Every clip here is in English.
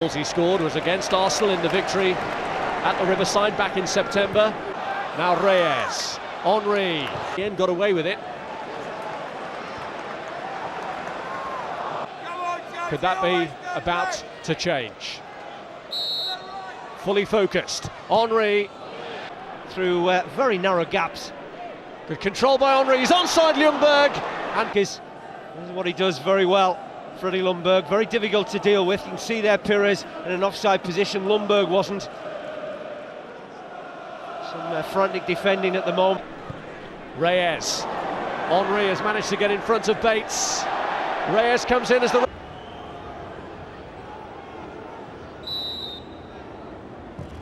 Goals he scored was against Arsenal in the victory at the Riverside back in September. Now Reyes, Henry, again got away with it. Could that be about to change? Fully focused, Henry. Through very narrow gaps. Good control by Henry, he's onside Ljungberg. And this is what he does very well. Freddie Ljungberg, very difficult to deal with. You can see there Pires in an offside position, Ljungberg wasn't. Some frantic defending at the moment. Reyes, Henry has managed to get in front of Bates. Reyes comes in as the...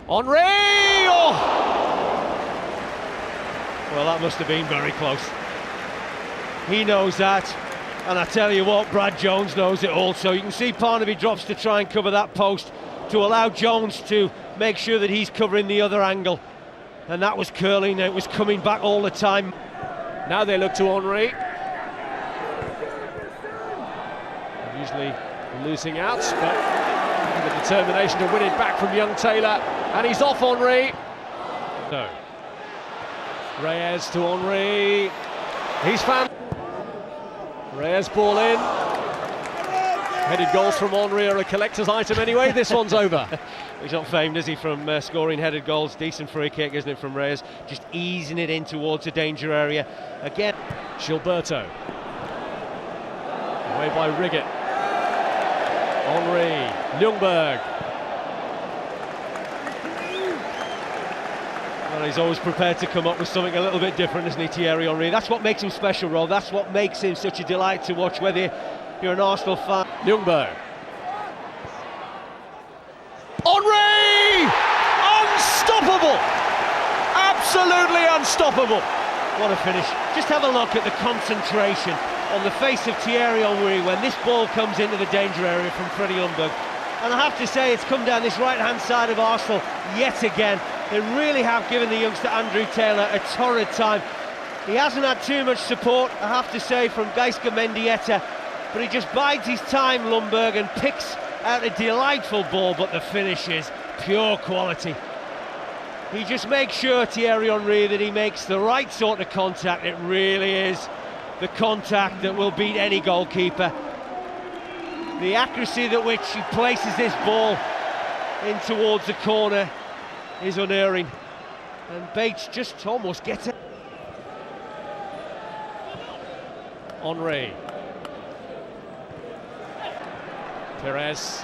Henry! Oh! Well, that must have been very close. He knows that. And I tell you what, Brad Jones knows it also. You can see Parnaby drops to try and cover that post to allow Jones to make sure that he's covering the other angle. And that was curling, it was coming back all the time. Now they look to Henry. Usually losing out, but the determination to win it back from young Taylor. And he's off Henry. No. Reyes to Henry. He's found. Reyes ball in. Headed goals from Henry are a collector's item anyway. This one's over. He's not famed, is he, from scoring headed goals? Decent free kick, isn't it, from Reyes? Just easing it in towards the danger area. Again. Gilberto. Away by Riggett. Henry. Ljungberg. Well, he's always prepared to come up with something a little bit different, isn't he, Thierry Henry? That's what makes him special, Rob. That's what makes him such a delight to watch, whether you're an Arsenal fan. Ljungberg. Henry! Unstoppable! Absolutely unstoppable! What a finish. Just have a look at the concentration on the face of Thierry Henry when this ball comes into the danger area from Freddie Ljungberg. And I have to say, it's come down this right-hand side of Arsenal yet again. They really have given the youngster Andrew Taylor a torrid time. He hasn't had too much support, I have to say, from Gaizka Mendieta, but he just bides his time, Ljungberg, and picks out a delightful ball, but the finish is pure quality. He just makes sure, Thierry Henry, that he makes the right sort of contact. It really is the contact that will beat any goalkeeper. The accuracy at which he places this ball in towards the corner is unerring, and Bates just almost gets it. Henry. Pires.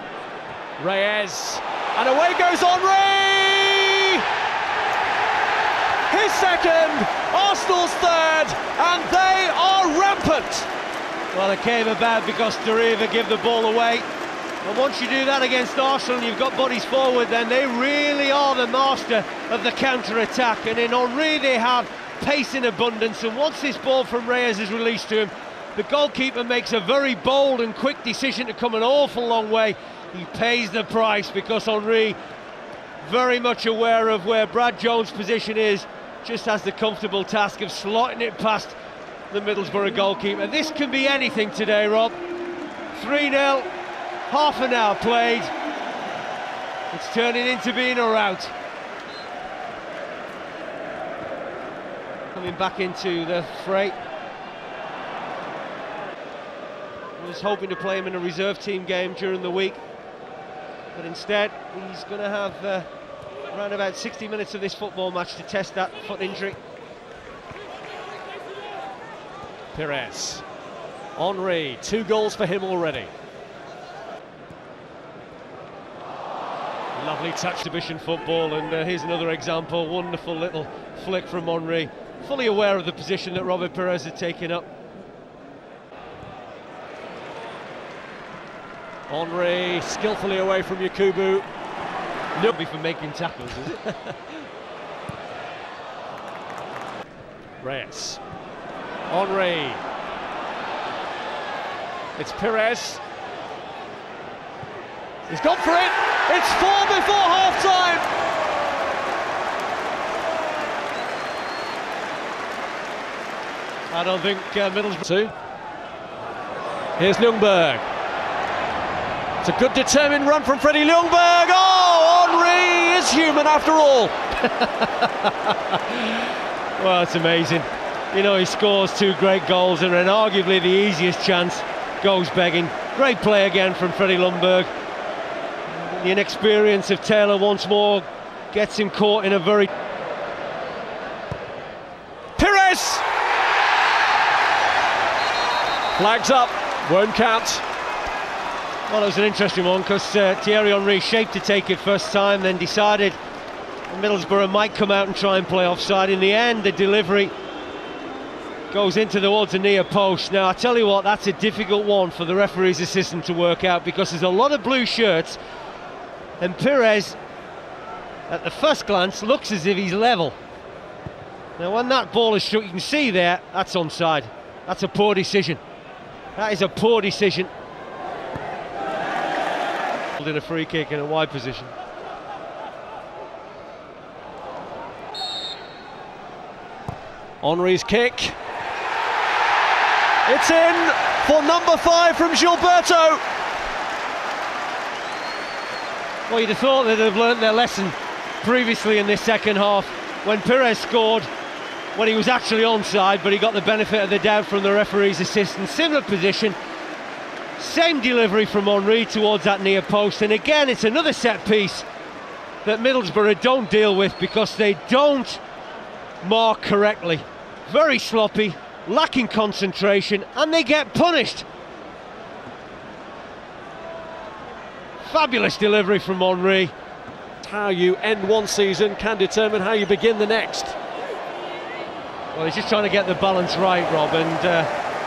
Reyes. And away goes Henry! His second, Arsenal's third, and they are rampant! Well, it came about because Thierry give the ball away. And once you do that against Arsenal and you've got bodies forward, then they really are the master of the counter-attack. And in Henry they have pace in abundance, and once this ball from Reyes is released to him, the goalkeeper makes a very bold and quick decision to come an awful long way. He pays the price because Henry, very much aware of where Brad Jones' position is, just has the comfortable task of slotting it past the Middlesbrough goalkeeper. This can be anything today, Rob. 3-0. Half an hour played. It's turning into being a rout. Coming back into the fray. I was hoping to play him in a reserve team game during the week, but instead he's going to have around about 60 minutes of this football match to test that foot injury. Pires. Henry, 2 goals for him already. Lovely touch, exhibition football, and here's another example. Wonderful little flick from Henry, fully aware of the position that Robert Pires had taken up. Henry skillfully away from Yakubu. Nobody for making tackles, is it? Reyes. Henry. It's Pires. He's gone for it. It's 4 before half-time. I don't think Middlesbrough... Here's Ljungberg. It's a good determined run from Freddie Ljungberg. Oh, Henry is human after all. Well, it's amazing. You know, he scores 2 great goals, and then arguably the easiest chance goes begging. Great play again from Freddie Ljungberg. The inexperience of Taylor once more gets him caught in a very... Pires! Flags up, won't count. Well, it was an interesting one because Thierry Henry shaped to take it first time, then decided Middlesbrough might come out and try and play offside. In the end, the delivery goes into towards the near post. Now, I tell you what, that's a difficult one for the referee's assistant to work out, because there's a lot of blue shirts, and Pires, at the first glance, looks as if he's level. Now, when that ball is struck, you can see there, that's onside. That's a poor decision. That is a poor decision. In a free kick in a wide position. Henry's kick. It's in for number 5 from Gilberto. Well, you'd have thought they'd have learnt their lesson previously in this second half, when Pires scored when he was actually onside, but he got the benefit of the doubt from the referee's assistant. Similar position, same delivery from Henry towards that near post, and again it's another set piece that Middlesbrough don't deal with because they don't mark correctly. Very sloppy, lacking concentration, and they get punished. Fabulous delivery from Henry. How you end one season can determine how you begin the next. Well, he's just trying to get the balance right, Rob, and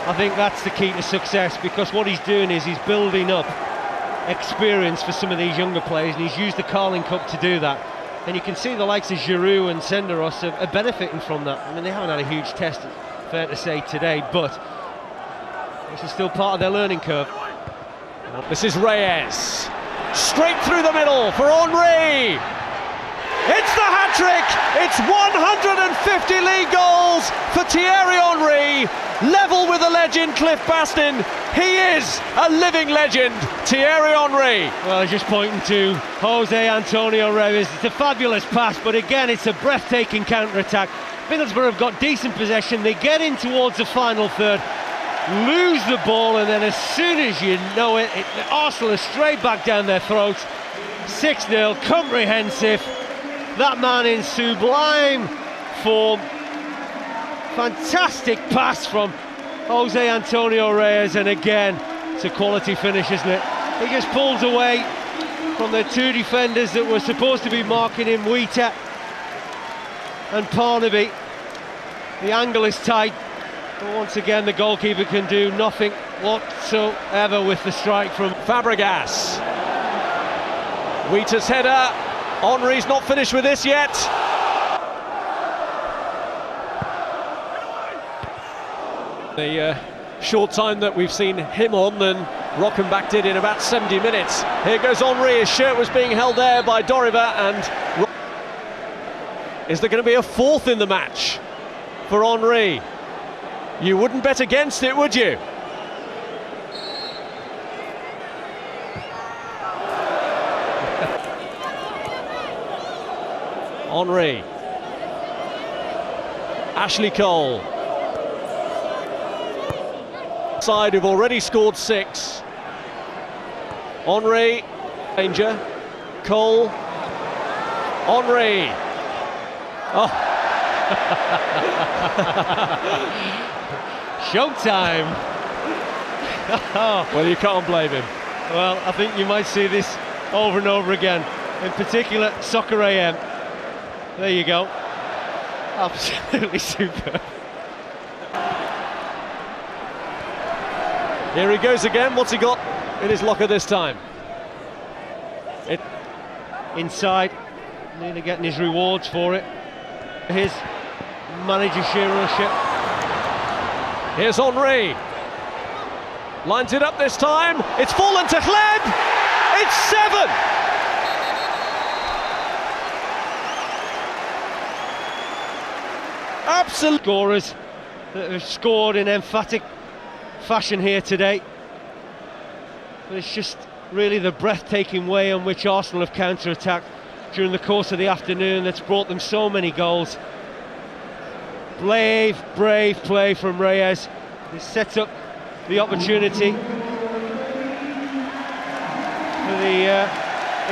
I think that's the key to success, because what he's doing is he's building up experience for some of these younger players, and he's used the Carling Cup to do that. And you can see the likes of Giroud and Senderos are benefiting from that. I mean, they haven't had a huge test, fair to say, today, but this is still part of their learning curve. This is Reyes. Straight through the middle for Henry. It's the hat-trick! It's 150 league goals for Thierry Henry, level with the legend Cliff Bastin. He is a living legend, Thierry Henry. Well, he's just pointing to Jose Antonio Reyes. It's a fabulous pass, but again, it's a breathtaking counter-attack. Middlesbrough have got decent possession. They get in towards the final third, lose the ball, and then as soon as you know it, Arsenal is straight back down their throats. 6-0, comprehensive. That man in sublime form. Fantastic pass from Jose Antonio Reyes, and again, it's a quality finish, isn't it? He just pulls away from the 2 defenders that were supposed to be marking him, Wheater and Parnaby. The angle is tight, but once again the goalkeeper can do nothing whatsoever with the strike from Fabregas. Wheater's header. Henry's not finished with this yet. The short time that we've seen him on, and Rockenbach did in about 70 minutes. Here goes Henry, his shirt was being held there by Doriva, and is there going to be a 4th in the match for Henry? You wouldn't bet against it, would you? Henry. Ashley Cole. Side who've already scored 6. Henry. Danger. Cole. Henry. Oh. Showtime. Well, you can't blame him. Well, I think you might see this over and over again. In particular, Soccer AM. There you go. Absolutely superb. Here he goes again. What's he got in his locker this time? Inside, nearly getting his rewards for it. His managership. Here's Henry. Lines it up this time. It's fallen to Gleb. It's 7. Absolute scorers that have scored in emphatic fashion here today, but it's just really the breathtaking way in which Arsenal have counter-attacked during the course of the afternoon that's brought them so many goals. Brave play from Reyes. He sets up the opportunity for the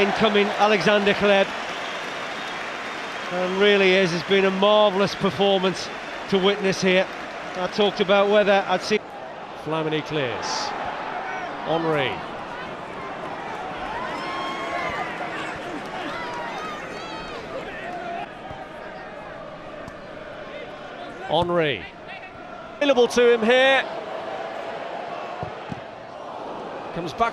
incoming Alexander Kleb. And really has been a marvellous performance to witness here. I talked about whether I'd seen... Flamini clears. Henry. Henry. Available to him here. Comes back.